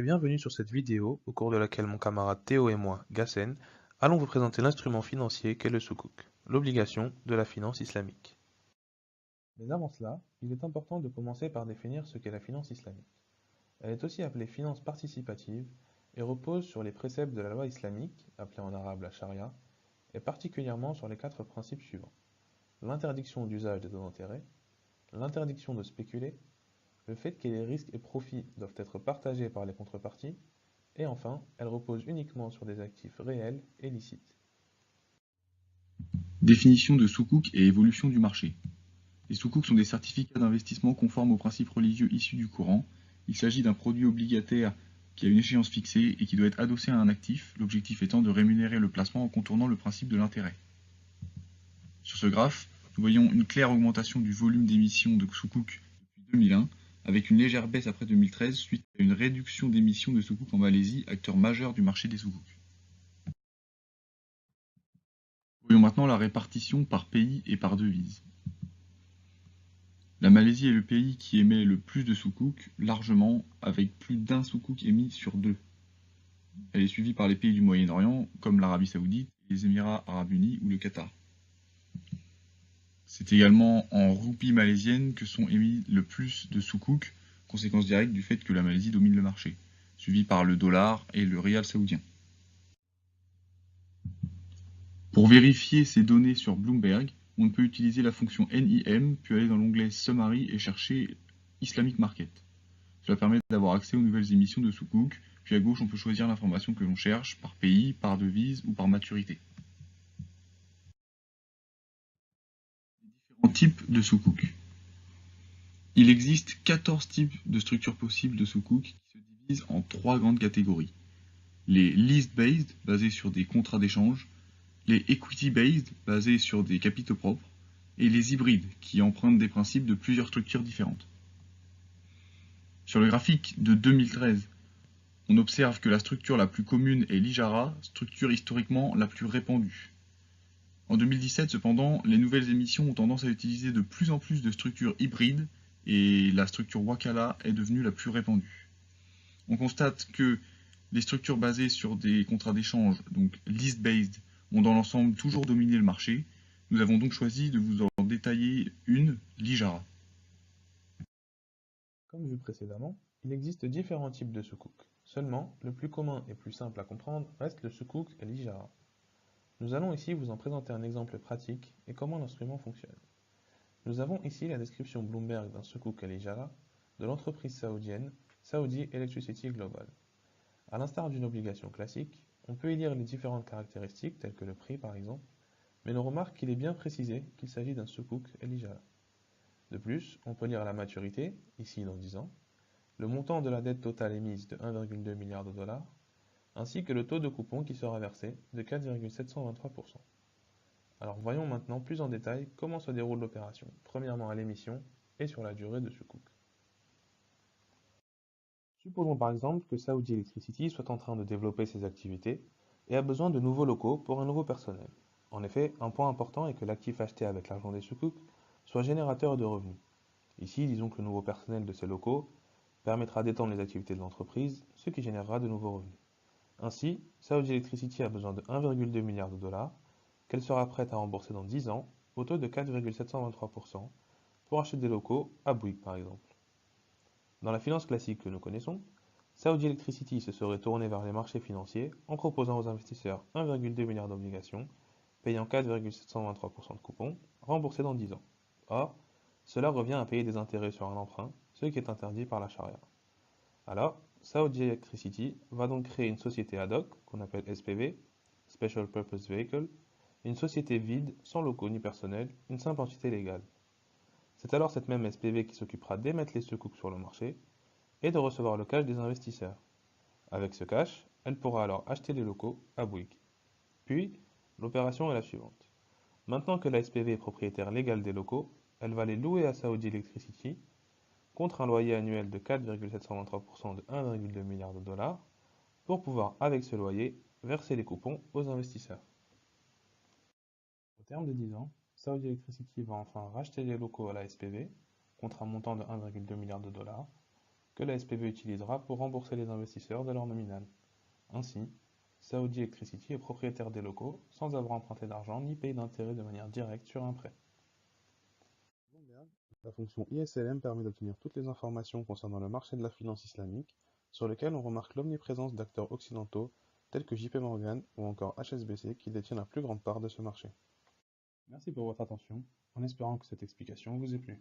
et bienvenue sur cette vidéo au cours de laquelle mon camarade Théo et moi, Gassen, allons vous présenter l'instrument financier qu'est le soukouk, l'obligation de la finance islamique. Mais avant cela, il est important de commencer par définir ce qu'est la finance islamique. Elle est aussi appelée finance participative et repose sur les préceptes de la loi islamique, appelée en arabe la charia, et particulièrement sur les 4 principes suivants: l'interdiction d'usage des taux d'intérêt, l'interdiction de spéculer, le fait que les risques et profits doivent être partagés par les contreparties, et enfin, elle repose uniquement sur des actifs réels et licites. Définition de soukouk et évolution du marché. Les soukouks sont des certificats d'investissement conformes aux principes religieux issus du Coran. Il s'agit d'un produit obligataire qui a une échéance fixée et qui doit être adossé à un actif, l'objectif étant de rémunérer le placement en contournant le principe de l'intérêt. Sur ce graphe, nous voyons une claire augmentation du volume d'émissions de soukouk depuis 2001, avec une légère baisse après 2013 suite à une réduction d'émissions de soukouk en Malaisie, acteur majeur du marché des soukouks. Voyons maintenant la répartition par pays et par devise. La Malaisie est le pays qui émet le plus de soukouk, largement, avec plus d'un soukouk émis sur 2. Elle est suivie par les pays du Moyen-Orient, comme l'Arabie Saoudite, les Émirats Arabes Unis ou le Qatar. C'est également en roupies malaisiennes que sont émis le plus de soukouk, conséquence directe du fait que la Malaisie domine le marché, suivi par le dollar et le rial saoudien. Pour vérifier ces données sur Bloomberg, on ne peut utiliser la fonction NIM, puis aller dans l'onglet Summary et chercher Islamic Market. Cela permet d'avoir accès aux nouvelles émissions de soukouk, puis à gauche on peut choisir l'information que l'on cherche, par pays, par devise ou par maturité. Différents types de soukouk. Il existe 14 types de structures possibles de soukouk qui se divisent en 3 grandes catégories. Les list-based, basés sur des contrats d'échange, les equity-based, basés sur des capitaux propres, et les hybrides, qui empruntent des principes de plusieurs structures différentes. Sur le graphique de 2013, on observe que la structure la plus commune est l'Ijara, structure historiquement la plus répandue. En 2017, cependant, les nouvelles émissions ont tendance à utiliser de plus en plus de structures hybrides et la structure Wakala est devenue la plus répandue. On constate que les structures basées sur des contrats d'échange, donc list-based, ont dans l'ensemble toujours dominé le marché. Nous avons donc choisi de vous en détailler une, l'Ijara. Comme vu précédemment, il existe différents types de soukouk. Seulement, le plus commun et plus simple à comprendre reste le soukouk et l'Ijara. Nous allons ici vous en présenter un exemple pratique et comment l'instrument fonctionne. Nous avons ici la description Bloomberg d'un soukouk à l'Ijara de l'entreprise saoudienne Saudi Electricity Global. À l'instar d'une obligation classique, on peut y lire les différentes caractéristiques telles que le prix par exemple, mais l'on remarque qu'il est bien précisé qu'il s'agit d'un soukouk Elijara. De plus, on peut lire la maturité, ici dans 10 ans, le montant de la dette totale émise de 1,2 milliard de dollars, ainsi que le taux de coupon qui sera versé de 4,723%. Alors voyons maintenant plus en détail comment se déroule l'opération, premièrement à l'émission et sur la durée de soukouk. Supposons par exemple que Saudi Electricity soit en train de développer ses activités et a besoin de nouveaux locaux pour un nouveau personnel. En effet, un point important est que l'actif acheté avec l'argent des sukuk soit générateur de revenus. Ici, disons que le nouveau personnel de ces locaux permettra d'étendre les activités de l'entreprise, ce qui générera de nouveaux revenus. Ainsi, Saudi Electricity a besoin de 1,2 milliard de dollars qu'elle sera prête à rembourser dans 10 ans au taux de 4,723% pour acheter des locaux à Bouygues par exemple. Dans la finance classique que nous connaissons, Saudi Electricity se serait tourné vers les marchés financiers en proposant aux investisseurs 1,2 milliard d'obligations, payant 4,723% de coupons, remboursés dans 10 ans. Or, cela revient à payer des intérêts sur un emprunt, ce qui est interdit par la charia. Alors, Saudi Electricity va donc créer une société ad hoc, qu'on appelle SPV, Special Purpose Vehicle, une société vide, sans locaux ni personnel, une simple entité légale. C'est alors cette même SPV qui s'occupera d'émettre les sukuk sur le marché et de recevoir le cash des investisseurs. Avec ce cash, elle pourra alors acheter les locaux à Bouygues. Puis, l'opération est la suivante. Maintenant que la SPV est propriétaire légale des locaux, elle va les louer à Saudi Electricity contre un loyer annuel de 4,723% de 1,2 milliard de dollars pour pouvoir, avec ce loyer, verser les coupons aux investisseurs. Au terme de 10 ans, Saudi Electricity va enfin racheter les locaux à la SPV contre un montant de 1,2 milliard de dollars que la SPV utilisera pour rembourser les investisseurs de leur nominal. Ainsi, Saudi Electricity est propriétaire des locaux sans avoir emprunté d'argent ni payé d'intérêt de manière directe sur un prêt. Bloomberg, la fonction ISLM permet d'obtenir toutes les informations concernant le marché de la finance islamique, sur lequel on remarque l'omniprésence d'acteurs occidentaux tels que JP Morgan ou encore HSBC qui détiennent la plus grande part de ce marché. Merci pour votre attention, en espérant que cette explication vous ait plu.